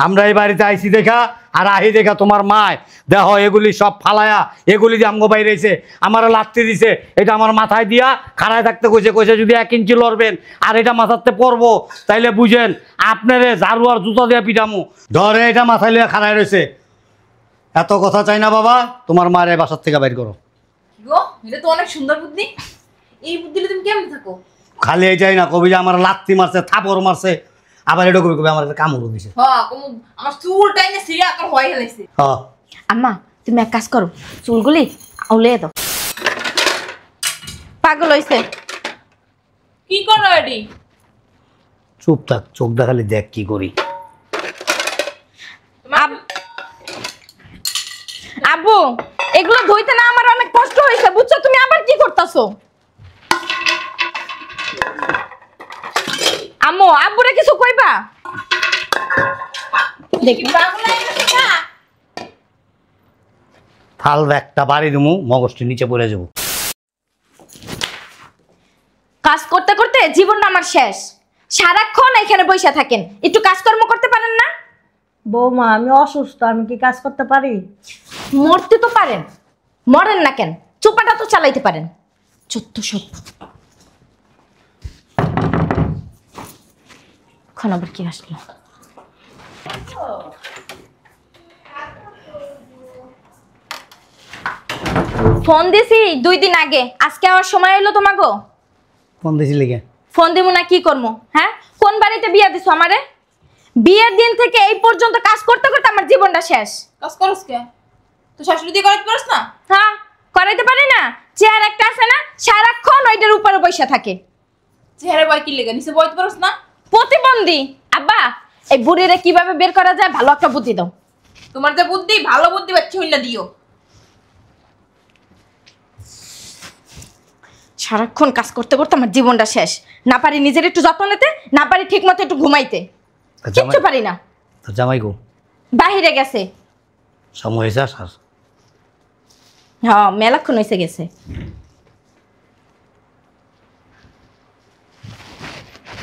আমরা এই বাড়িতে আইছি দেখা আর আহি দেখা তোমার মায় দেখো এগুলি সব ফালায়া এগুলি দিয়ে আমগো বাইরে এসে আমার লাত্তি দিছে। এটা আমার মাথায় দিয়া খাড়ায় থাকতে কইছে, কইছে যদি 1 ইঞ্চি লড়বেন আর এটা মাথাতে পড়বো তাইলে বুঝেন আপনারে ঝাড়ু আর জুতা দিয়া পিটামু। ধরে এটা মাথায় লিয়া খাড়ায় রয়েছে। এত কথা চাই না বাবা, তোমার মায়ের বাসার থেকে বাইর করো। গো এটা তো অনেক সুন্দর বুদ্ধি। এই বুদ্ধিলে তুমি কেমন থাকো? খালি এইটাই না, কবি যে আমার লাত্তি মারছে, থাপড় মারছে, আবার এটা কবি কবি আমার কামড় দিছে। হ্যাঁ আমার চুল টাইনে সিরিয়া আকার হয়ে গেছে। হ্যাঁ আম্মা তুমি এক কাজ করো, চুলগুলি আউলে দাও। পাগল হইছে। কি করো এডি? চুপ থাক, চোখ দেখালি দেখ কি করি। আব্বু এগুলো ধুইতে না আমার অনেক কষ্ট হয়েছে বুঝছো, তুমি আবার কি করতেছো? আম্মু আব্বুরে কিছু কইবা? দেখি থাল একটা বাড়ি দিমু, মগজটি নিচে পড়ে যাবো। কাজ করতে করতে জীবনটা আমার শেষ। সারাক্ষণ এখানে বসে থাকেন, একটু কাজকর্ম করতে পারেন না? বৌমা আমি অসুস্থ, আমি কি কাজ করতে পারি? মরতে তো পারেন, মরেন না কেন? চোপাটা তো চালাইতে পারেন। চোদ্দ সব এখন আবার কি আসলো? ফোন দিছি 2 দিন আগে, আজকে আমার সময় হইলো তোমাগো? ফোন দিছিলি কে? ফোন দিব না কি করবো? হ্যাঁ কোন বাড়িতে বিয়া দিছো আমারে? বিয়ের দিন থেকে এই পর্যন্ত কাজ করতে করতে আমার জীবনটা শেষ। কাজ করছ কে? তুই শাশুড়ি দিয়ে করাইতে পারছ না? হ্যাঁ করাইতে পারি না। চেয়ার একটা আছে না, সারাক্ষণ ওইটার উপরে বসে থাকে। চেহারা বয় কি লেগে নিচে বইতে পারছ না? প্রতিবন্ধী। আব্বা এই বুড়িরে কিভাবে বের করা যায় ভালো একটা বুদ্ধি দাও। তোমার যে বুদ্ধি, ভালো বুদ্ধি বাচ্চা হইলা দিও। সারাক্ষণ কাজ করতে করতে আমার জীবনটা শেষ। না পারি নিজের একটু যত্ন নিতে, না পারি ঠিক মতো একটু ঘুমাইতে, কিচ্ছু পারি না। তোর জামাই গো বাহিরে গেছে। সময় হয়েছে আসার? হ্যাঁ মেলাক্ষণ হয়েছে গেছে।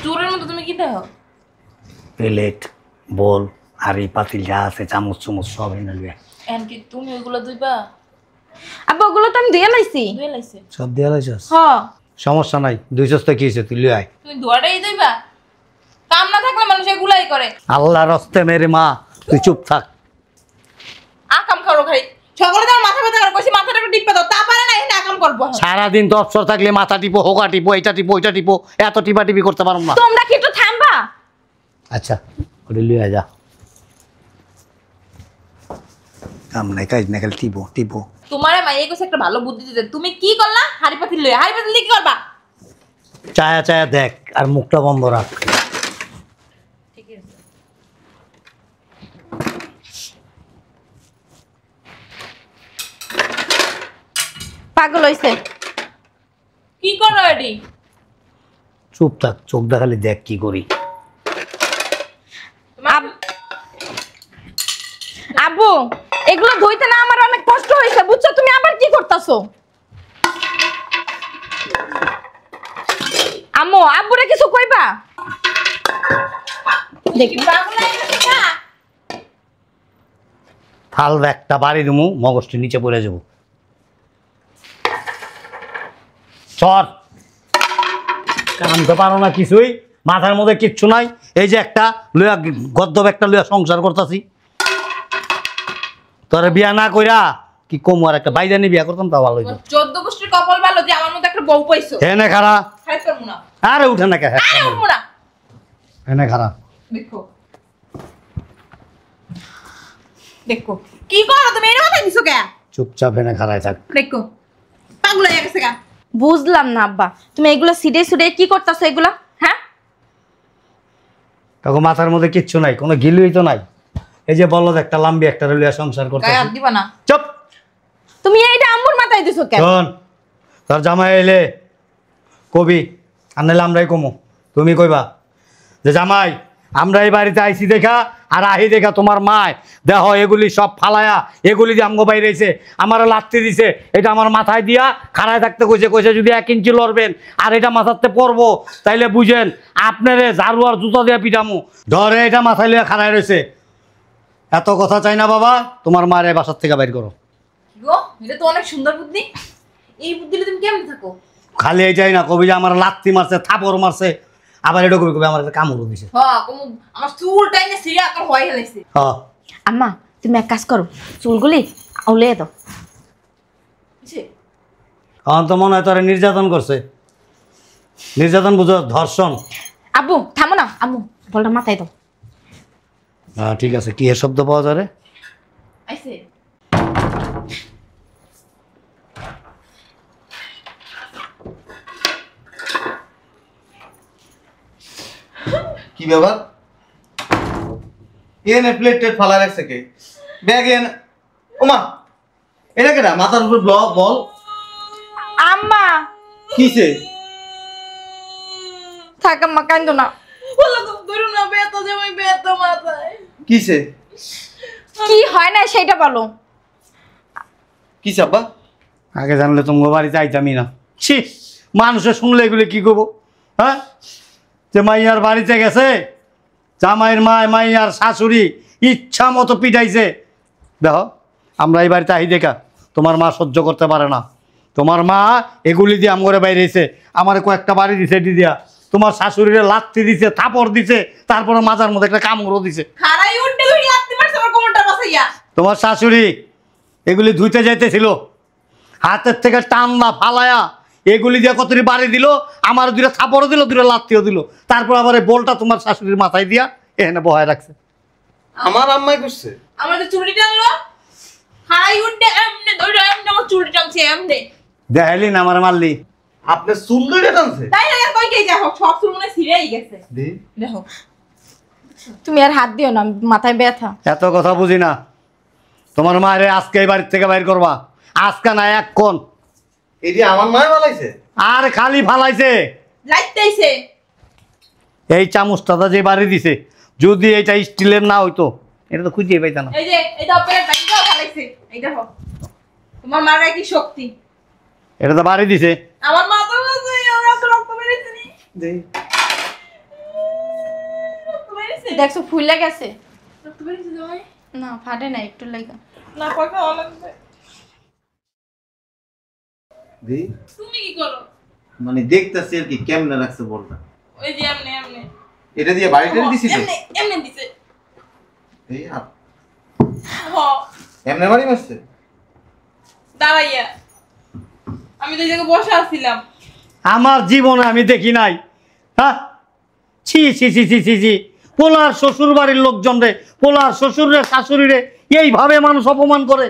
চোরের মতো তুমি কি দেখো? প্লেট বল হাড়ি পাতিল যা আছে চামচ চুমচ সব এনে লিয়া। এনকি তুমি ওইগুলো দুইবা? আব্বা ওগুলো তো আমি ধুয়ে লাইছি। ধুয়ে লাইছে? সব দিয়া লাইছস? হ্যাঁ সমস্যা নাই, 200 কি হয়েছে তুই লিয়ে আয়। তুমি ধোয়াটাই দুইবা? কাম না থাকলে মানুষ এগুলাই করে। আল্লাহর হস্তে মেরে মা তুই চুপ থাক। আকাম করো খাই সকালে তোমার মাথা ব্যথা করে কইছি মাথাটা একটু টিপে দাও, তা পারে না এখানে আকাম করবো। সারাদিন তো অবসর থাকলে মাথা টিপো, হোকা টিপো, এটা টিপো ওইটা টিপো, এত টিপা টিপি করতে পারো না। তোমরা কি একটু থামবা? আচ্ছা ওটা লিয়ে আয় যা। কাম নাই কাজ না, খালি টিপো টিপো। তোমারে মাইয়ে কইছে একটা ভালো বুদ্ধি দিতে, তুমি কি করলা? হাড়ি পাতিল লইয়া, হাড়ি পাতিল কি করবা? চায়া চায়া দেখ আর মুখটা বন্ধ রাখ। ঠিক আছে পাগল হইছে। কি করো এডি? চুপ থাক, চোখ দেখালি দেখ কি করি। আব্বু এগুলো ধুইতে না আমার অনেক কষ্ট হয়েছে বুঝছো, তুমি আবার কি করতেছো? আম্মু আব্বুরে কিছু কইবা? দেখি থাল একটা বাড়ি দিমু, মগজটি নিচে পড়ে যাবো। চর কাম তো পারো না কিছুই, মাথার মধ্যে কিচ্ছু নাই। এই যে একটা লইয়া গদ্দব একটা লইয়া সংসার করতেছি, তোরে বিয়া না কইরা কি কম আর একটা বাইজানি বিয়া করতাম তা ভালো হইতো। 14 গোষ্ঠীর কপাল ভালো যে আমার মতো একটা বউ পাইছো। এনে খারা খাই করব না। আরে উঠে না কে করব না। এনে খারা দেখো দেখো কি করো তুমি? এর মাথায় দিছো কে? চুপচাপ এনে খারায় থাক। দেখো পাগল হয়ে গেছে গা। বুঝলাম না আব্বা, তুমি এগুলো সিডে সিডে কি করতেছো এগুলা? হ্যাঁ তখন মাথার মধ্যে কিচ্ছু নাই, কোনো গিলুই তো নাই। এই যে বলদ একটা লাম্বি একটা লইয়া সংসার গায়ে করতেছি। হাত দিবা না। চুপ। তুমি এইটা আম্মুর মাথায় দিছো কেন? শোন তোর জামাই এলে কবি আর নাহলে আমরাই কমু, তুমি কইবা যে জামাই আমরা এই বাড়িতে আইছি দেখা আর আহি দেখা তোমার মায় দেখো এগুলি সব ফালায়া এগুলি দিয়ে আমগো বাইরে এসে আমার লাত্তি দিছে। এটা আমার মাথায় দিয়া খাড়ায় থাকতে কইছে, কইছে যদি 1 ইঞ্চি লড়বেন আর এটা মাথাতে পড়বো তাইলে বুঝেন আপনারে ঝাড়ু আর জুতা দিয়া পিটামু। ধরে এটা মাথায় লিয়া খাড়ায় রয়েছে। এত কথা চাই না বাবা, তোমার মায়ের এই বাসার থেকে বাইর করো। গো এটা তো অনেক সুন্দর বুদ্ধি। এই বুদ্ধিলে তুমি কেমন থাকো? খালি এইটাই না, কবি যে আমার লাত্তি মারছে, থাপড় মারছে, আবার এটা কবি কবি আমার একটা কামড়ও দিছে। হ্যাঁ কমু আমার চুল টাইনে সিরিয়া আকার হয়ে গেছে। হ্যাঁ আম্মা তুমি এক কাজ করো, চুলগুলি আউলে দাও। বুঝছে? এখন তো মনে হয় তোরা নির্যাতন করছে। নির্যাতন বুঝো, ধর্ষণ। আব্বু থামো না, আম্মু বলটা মাথায় দাও। হ্যাঁ ঠিক আছে, কি এর শব্দ পাওয়া যায় রে? আইছে কি ব্যাপার? এনে প্লেট টেট ফালা রাখছে কে? ব্যাগ এনে ওমা এটা কেডা মাথার উপর বল আম্মা কিসে? থাক আম্মা কান্দো না। বলো তো ধরো না বেতা জামাই বেতা মাথায়। কিসে? কি হয় না সেটা বলো। কিসে আব্বা? আগে জানলে তোমার বাড়িতে আইতামই না। ছি, মানুষে শুনলে এগুলো কি করবো? হ্যাঁ, যে মাইয়ার বাড়িতে গেছে, জামাইয়ের মাইয়ার শাশুড়ি ইচ্ছা মতো পিটাইছে। দেখো আমরা এই বাড়িতে আহি দেখা তোমার মা সহ্য করতে পারে না। তোমার মা এগুলি দিয়ে আমগরে বাইরেছে, আমার কয়েকটা বাড়ি দিছে এটি দিয়া। তোমার শাশুড়িরে লাত্তি দিছে, থাপড় দিছে, তারপরে মাজার মধ্যে একটা কামড়ও দিছে। খাড়াই উঠতে ধরে লাত্তি মারছে আমার কোমরটা বাসাইয়া। তোমার শাশুড়ি এগুলি ধুইতে যাইতেছিল, হাতের থেকে টানলা ফালায়া এগুলি দিয়ে কতটি বাড়ি দিল, আমার দুটো থাপড়ও দিল, দুটো লাত্তিও দিল, তারপর আবার এই বলটা তোমার শাশুড়ির মাথায় দিয়া এখানে বহায় রাখছে। আমার আম্মাই করছে? আমার তো চুড়ি টানলো, খাড়াই উঠতে এমনে ধরে এমনে আমার চুড়ি টানছে এমনে। দেখাইলি না আমার মারলি? আপনার চুল ধরে টানছে? তাই না আর কই কে দেখো সব চুল মনে ছিঁড়েই গেছে। দে দেখো তুমি আর হাত দিও না, মাথায় ব্যথা। এত কথা বুঝি না। তোমার মায়ের আজকে এই বাড়ির থেকে বাইর করবা, আজকে না এক্ষণ। এটি আমার মায় বানাইছে? আর খালি ফালাইছে লাইতেইছে এই চামচটা যে বাড়ি দিছে, যদি এটা স্টিলের না হইতো এটা তো খুঁজেই পাইতা না। এই যে এটা পেট ভাঙিও ফেলাইছে। এই দেখো তোমার মার কি শক্তি। এটা তো বাড়ি দিছে। আমার মা তো বলছে আমরা তো রক্ত বেরিয়েছে নি। দে রক্ত বেরিয়েছে দেখছো ফুলে গেছে? রক্ত বেরিয়েছে জামাই না ফাটে না, একটু লাগা। না পয়সা ভালো লাগবে। দে তুমি কি করো? মানে দেখতেছি আর কি কেমনে রাখছে বলটা। ওই যে এমনে এমনে এটা দিয়ে বাড়িটা দিছিল? এমনে এমনে দিছে। এই হ এমনে বাড়ি মারছে? দাঁড়াইয়া আমি তো এই জায়গায় বসে আছিলাম। আমার জীবনে আমি দেখি নাই। হ্যাঁ, ছি ছি ছি ছি ছি ছি, পোলার শ্বশুর বাড়ির লোকজন রে, পোলার শ্বশুরের শাশুড়ি রে এইভাবে মানুষ অপমান করে।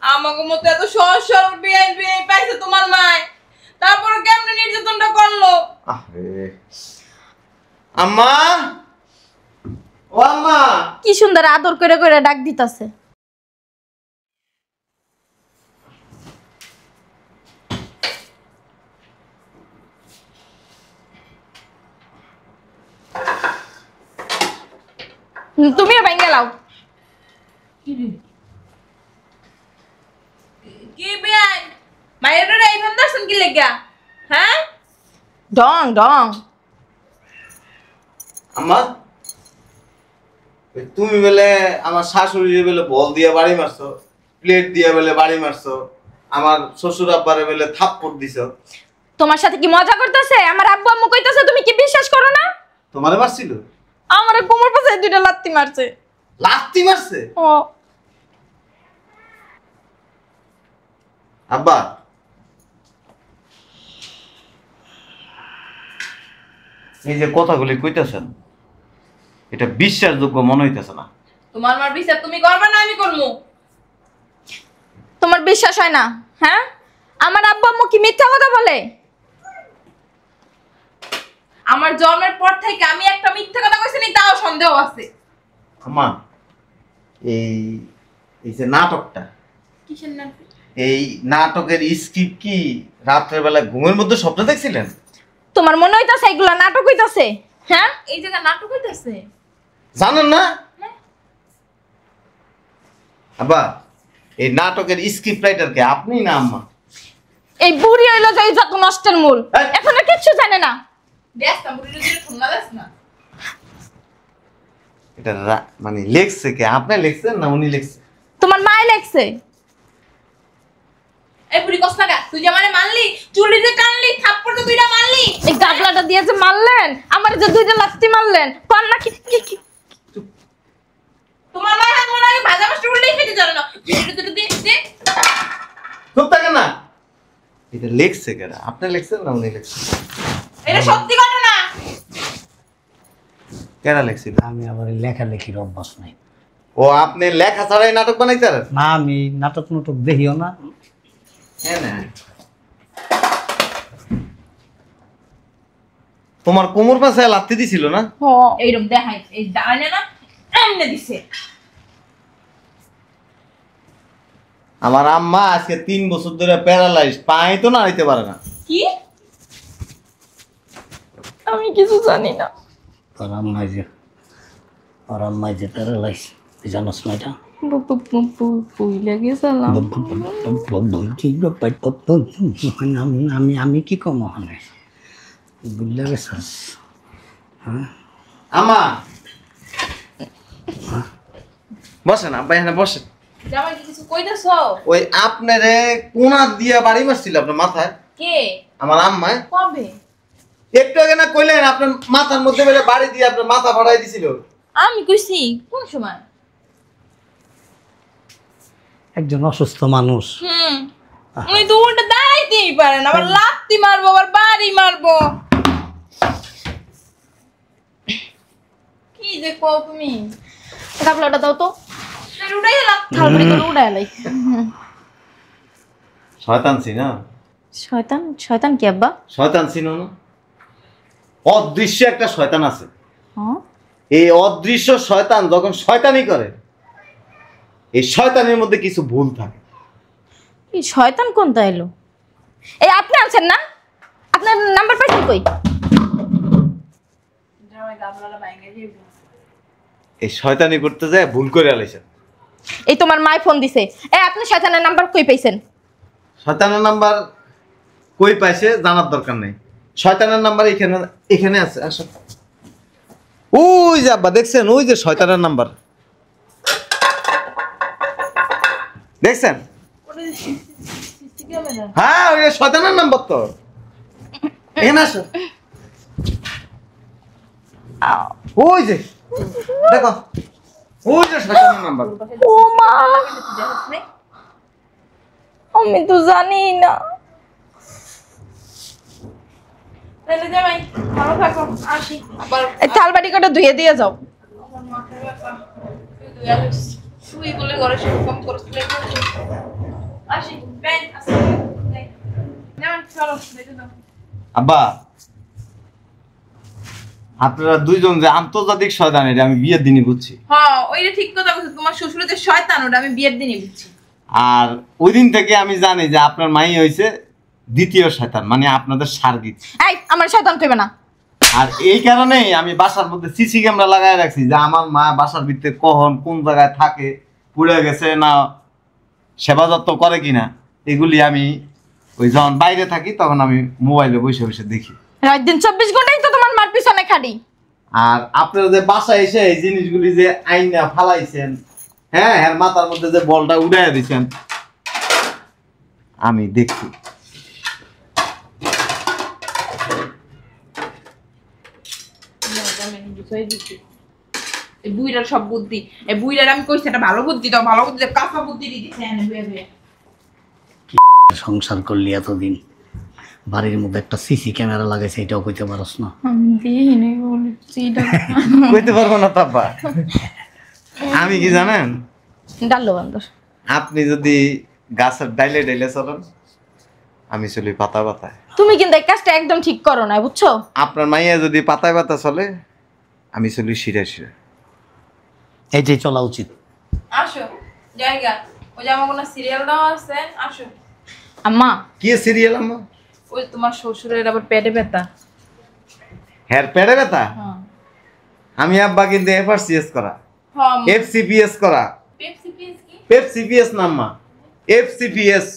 আমাকে মতো এত সহজ সরল বিয়ে পাইছে তোমার মায়, তারপরে কেমনে নির্যাতনটা করলো। আরে আম্মা, ও আম্মা, কি সুন্দর আদর করে করে ডাক দিতাছে। তুমিও ভেঙে লাও। কি বেআই মায়ের এই ফান্দারসন কি লাগা? হ্যাঁ ডং ডং। আম্মা তুমি বলে আমার শাশুড়ি বলে বল দিয়ে বাড়ি মারছো, প্লেট দিয়ে বলে বাড়ি মারছো, আমার শ্বশুর আব্বারে বলে থাপ্পড় দিছো। তোমার সাথে কি মজা করতেছে? আমার আব্বু আম্মু কইতাছে, তুমি কি বিশ্বাস করো না? তোমারে মারছিল? আমার কোমর পাশে দুইটা লাত্তি মারছে। লাত্তি মারছে? ও আব্বা এই যে কথাগুলি কইতেছেন এটা বিশ্বাসযোগ্য মনে হইতেছে না। তোমার মার বিচার তুমি করবে না আমি করবো? তোমার বিশ্বাস হয় না? হ্যাঁ, আমার আব্বু আম্মু কি মিথ্যা কথা বলে? আমার জন্মের পর থেকে আমি একটা মিথ্যা কথা কইছি নি, তাও সন্দেহ আছে। আম্মা এই এই যে নাটকটা, কিসের নাটক? এই নাটকের স্ক্রিপ্ট কি রাত্রের বেলা ঘুমের মধ্যে স্বপ্ন দেখছিলেন? তোমার মনে হইতাছে এগুলা নাটক হইতাছে? হ্যাঁ, এই জায়গা নাটক হইতেছে। জানেন না আব্বা এই নাটকের স্ক্রিপ্ট রাইটার কে, আপনি না আম্মা? এই বুড়ি হইলো যে যত নষ্টের মূল। এই! এখন আর কিচ্ছু জানে না। দেখ না বুড়ি যদি ঠুঙ্গা দেখ না। এটা মানে লেখছে কে? আপনি লিখছেন না উনি লিখছে? তোমার মায় লেখছে। এই বুড়ি কস লাগা, তুই যে মানে মারলি, চুলি যে টানলি, থাপ্পড় তো দুইটা মারলি। এই গাবলাটা দিয়ে যে মারলেন, আমার যে দুইটা লাত্তি মারলেন, কোন না কি তোমার মায়ের হাত মনে হয় ভাজা মাছটা উল্টেই খেতে জানো না। এটা তো দে। চুপ থাকেন না। এটা লেখছে কে? আপনি লিখছেন না উনি লিখছে? এটা সত্যি ঘটনা। কেরা লিখছিল? আমি আবার লেখালেখির অভ্যাস নাই। ও আপনি লেখা ছাড়াই নাটক বানাইতে পারেন? না আমি নাটক দেখিও না। হ্যাঁ না, তোমার কোমর পাশে লাথি দিছিল না? এইরকম দেখাই, এই দাঁড়ায় না এমনে দিছে। আমার আম্মা আজকে 3 বছর ধরে প্যারালাইজ, পায়ে তো নাড়াইতে পারে না। কি? আমি কিছু জানি না। ওর আম্মাই যে প্যারালাইজ, তুই জানোস না এটা? ভুলে গেছিলাম। আমি কি কম ওখানে বুঝলে গেছিস? আম্মা বসেন, আব্বা এখানে বসেন। জামাই কি কিছু কইতাছো? ওই আপনারে কোনা দিয়া বাড়ি মারছিল আপনার মাথায় কে? আমার আম্মা। কবে? একটু আগে না কইলেন আপনার মাথার মধ্যে বেলে বাড়ি দিয়ে আপনার মাথা ফাটাই দিছিল। আমি কইছি কোন সময়? একজন অসুস্থ মানুষ, উনি তো উল্টা দাঁড়াইতেই পারেন, আবার লাত্তি মারবো, আবার বাড়ি মারবো। কি যে কও তুমি? গাবলাটা দাও তো, উড়াই এলাম। থালবাড়ি করে উড়ায় লাই। শয়তান ছিল না? শয়তান? শয়তান কি আব্বা? শয়তান ছিল না? অদৃশ্য একটা শয়তান আছে। হ্যাঁ, এই অদৃশ্য শয়তান যখন শয়তানি করে, এই শয়তানের মধ্যে কিছু ভুল থাকে। এই শয়তান কোনটা এলো? এই আপনি আছেন না? আপনার নাম্বার পাইছেন কই? জামাই গাবলাটা ভাঙে দিবি। এই শয়তানি করতে যায় ভুল করে আলাইছেন। এই তোমার মাই ফোন দিছে। এই আপনি শয়তানের নাম্বার কই পাইছেন? শয়তানের নাম্বার কই পাইছে জানার দরকার নেই। শয়তানের নাম্বার এখানে এখানে আছে। আসো, ওই যে আব্বা দেখছেন, ওই যে শয়তানের নাম্বার দেখছেন? হ্যাঁ, ওই যে শয়তানের নাম্বার তো। এখানে আসো, ওই যে দেখো, ওই যে শয়তানের নাম্বার। ও মা, আমি তো জানি না। তাহলে জামাই ভালো থাকো, আসি। আবার এই থালবাটি কটা ধুয়ে দিয়ে যাও। আমার মাথায় ব্যথা। তুই আলিস তুই বলে ঘরে সব কাম করছ, আসি। ব্যাং আসি। জামাই চলো দেখে দাও। আব্বা, আপনারা দুইজন যে আন্তর্জাতিক শয়তান, এটা আমি বিয়ের দিনই বুঝছি। হ্যাঁ, ওইটা ঠিক কথা বলছো। তোমার শ্বশুরের যে শয়তান, ওটা আমি বিয়ের দিনই বুঝছি। আর ওই দিন থেকে আমি জানি যে আপনার মাই হয়েছে দ্বিতীয় শয়তান, মানে আপনাদের সার্গিক। এই আমার শয়তান কইবে না। আর এই কারণেই আমি বাসার মধ্যে সিসি ক্যামেরা লাগায় রাখছি, যে আমার মা বাসার ভিতরে কখন কোন জায়গায় থাকে, পুড়ে গেছে না, সেবা যত্ন করে কিনা, এগুলি আমি ওই যখন বাইরে থাকি তখন আমি মোবাইলে বসে বসে দেখি। রাত দিন 24 ঘন্টাই তো তোমার মার পিছনে খাড়ি। আর আপনারা যে বাসায় এসে এই জিনিসগুলি যে আইনা ফালাইছেন, হ্যাঁ হ্যাঁ, মাথার মধ্যে যে বলটা উড়াইয়া দিচ্ছেন, আমি দেখছি। এই বুইড়ার সব বুদ্ধি, এই বুইড়ার আমি কইছি একটা ভালো বুদ্ধি দাও, ভালো বুদ্ধি দাও, কাঁচা বুদ্ধি দিতেছে এনে বুয়ে বুয়ে। সংসার করলি এতদিন, বাড়ির মধ্যে একটা সিসি ক্যামেরা লাগাইছে, এটাও কইতে পারস না? আমি দিইনি বলছি কইতে পারবো না তাব্বা। আমি কি জানেন, ডালো বান্দর। আপনি যদি গাছের ডাইলে ডাইলে চলেন, আমি চলি পাতা পাতায়। তুমি কিন্তু এই কাজটা একদম ঠিক করো না, বুঝছো? আপনার মাইয়া যদি পাতায় পাতা চলে, আমি চলি শিরা শিরা। এইটাই চলা উচিত। আসো জায়গা, ওই যে আমার কোনো সিরিয়াল দেওয়া আছে, আসো। আম্মা, কি সিরিয়াল আম্মা? ওই তোমার শ্বশুরের আবার পেটে ব্যথা। হ্যার পেড়ে ব্যথা? হ্যাঁ আমি আব্বা কিন্তু এফআরসিএস করা, হ্যাঁ। এফসিপিএস করা। পেপসি পিস কি? এফসিপিএস না আম্মা, এফসিপিএস।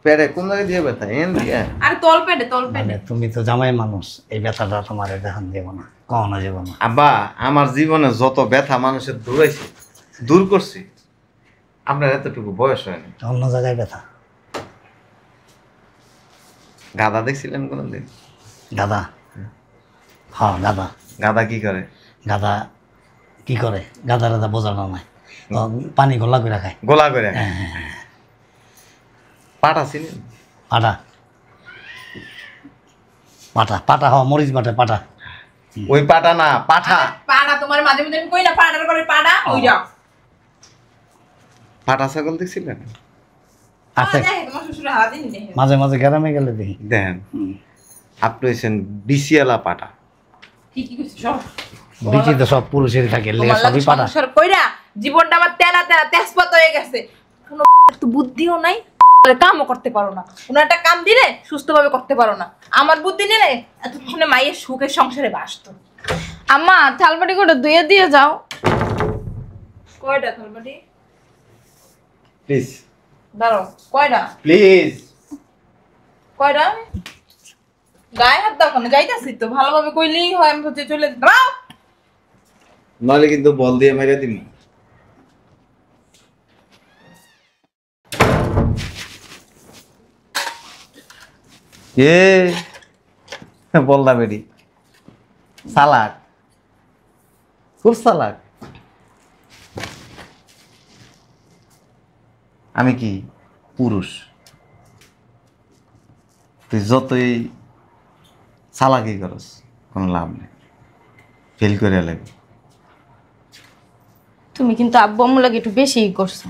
পেটে কোন জায়গায় দিয়ে ব্যথা এন দিয়ে আরে তল পেটে মানে তুমি তো জামাই মানুষ, এই ব্যথাটা তোমার দেখান দেবো না, কখনো যাবো না। আব্বা আমার জীবনে যত ব্যথা মানুষের দূরাইছি দূর করছি, আপনার এতটুকু বয়স হয়নি। অন্য জায়গায় ব্যথা। গাধা দেখছিলেন কোনদিন? গাদা? হ্যাঁ গাদা। গাধা কি করে? গাদা কি করে? গাদা রাদা বোঝানো নাই, ও পানি গোলা করে খায়। গোলা করে হ্যাঁ। পাটা ছিলেন? পাটা পাটা পাটা হওয়া মরিচ বাটে পাটা। ওই পাটা না, পাঠা। পাড়া তোমার মাঝে মাঝে আমি কই না পাড়ার করে পাড়া ওই যাও। পাটা ছাগল দেখছিলেন? আছে দেখে তোমার শ্বশুর হাত দিন দেখে। মাঝে মাঝে গ্রামে গেলে দেখি। দেখেন আপনি হয়েছেন বিশিয়ালা পাটা। ঠিকই কইছিস সব। বিচি তো সব পুরুষেরই থাকে, লেগে তোমার লাগে সবই পাটা। সংসার কইরা জীবনটা আমার তেলা তেলা তেজপাত হয়ে গেছে। কোনো একটু বুদ্ধিও নাই, কামও করতে পারো না। কোনো একটা কাম দিলে সুস্থভাবে করতে পারো না। আমার বুদ্ধি নিলে এতক্ষণে মায়ের সুখের সংসারে বাসতো। আম্মা থালবাটি করে ধুয়ে দিয়ে যাও। কয়টা থালবাটি? প্লিজ দাঁড়াও, কয়টা? প্লিজ। কয়টা? গায়ে হাত দাও কেন? যাইতাছি তো, ভালোভাবে কইলেই হয়। আমি হচ্ছে চলে দাও। নইলে কিন্তু বল দিয়ে মেরে দিন। বললা বেরি সালাক, খুব সালাক। আমি কি পুরুষ? তুই যতই চালাকি করস কোনো লাভ নেই, ফেল করে লাগবে। তুমি কিন্তু আব্বু আম্মু লাগে একটু বেশিই করছো।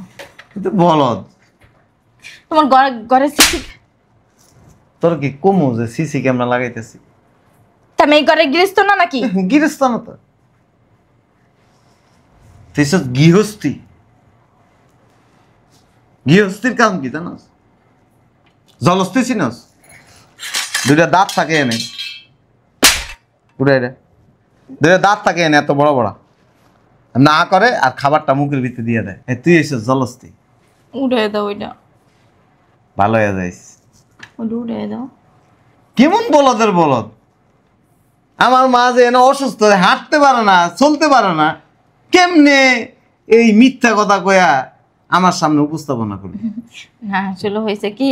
কিন্তু বলদ, তোমার ঘরে ঘরে সিসি, তোর কি কমু যে সিসি ক্যামেরা লাগাইতেছি? তুমি এই ঘরে গৃহস্থ না নাকি? গৃহস্থ না তো, তুই সব গৃহস্থী। গৃহস্থীর কাম কি জানাস? জলস্থি চিনস? দুইটা দাঁত থাকে এনে, দুইটা দাঁত থাকে এনে এত বড় বড়, না করে আর খাবারটা মুখের ভিতরে দিয়ে দেয়। তুই এসে জলস্থি। উড়ে দাও ওইটা, ভালো হয়ে যাইস। ওইটা উড়ে দাও। কেমন বলদের বলদ! আমার মা যে এনে অসুস্থ, হাঁটতে পারে না, চলতে পারে না, কেমনে এই মিথ্যা কথা কয়া আমার সামনে উপস্থাপনা করবে? না আসলে হয়েছে কি,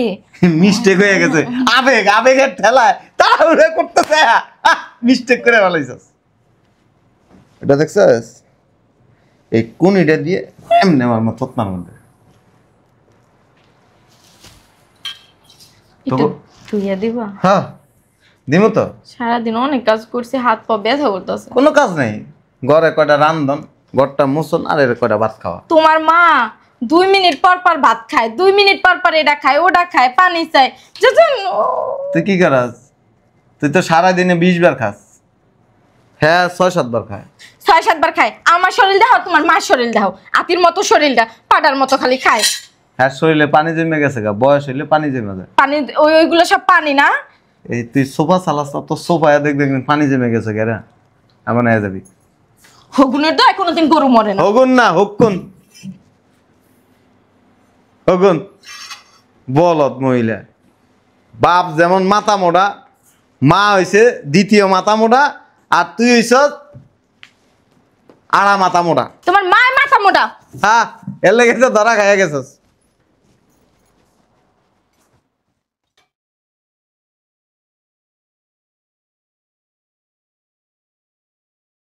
মিস্টেক হয়ে গেছে, আবেগের ঠেলায় তাড়াহুড়ো করতেছে। মিস্টেক করে ফেলাইছস। এটা দেখছস? এই কোনিটা দিয়ে এমনি আমার মা থতমার মধ্যে। একটু ধুইয়া দিবা? হ্যাঁ দিমু তো। সারাদিন অনেক কাজ করছি, হাত পা ব্যথা করতেছে। কোনো কাজ নেই, ঘরে কয়টা রান্ধন, ঘরটা মুছন, আর এর কয়টা ভাত খাওয়া। তোমার মা 2 মিনিট পর পর ভাত খায়, 2 মিনিট পর পর এটা খায় ওটা খায়, পানি চায়। তুই কি করাস? তুই তো সারাদিনে 20 বার খাস। হ্যাঁ 6-7 বার খায়। 6-7 বার খায়। আমার শরীর দেখো, তোমার মার শরীর দেখো, আতির মতো শরীরটা, পাটার মতো খালি খায়। হ্যাঁ শরীরে পানি জমে গেছে গা, বয়স হইলে পানি জমে যায়। পানি ওইগুলো সব পানি না। এই তুই সোফা চালাস না, তো সোফায় দেখবি পানি জমে গেছে গেরা, আমার না যাবি। হগুনের তো কোনোদিন গরু মরে না। হগুন না হকুন, হগুন বলদ মহিলা। বাপ যেমন মাথা মোড়া, মা হইছে দ্বিতীয় মাথা মোড়া, আর তুই হইছ আড়া মাথা মোড়া। তোমার মায়ের মাথা মোটা। হ্যাঁ এর লেগেছে ধরা খাইয়া গেছস।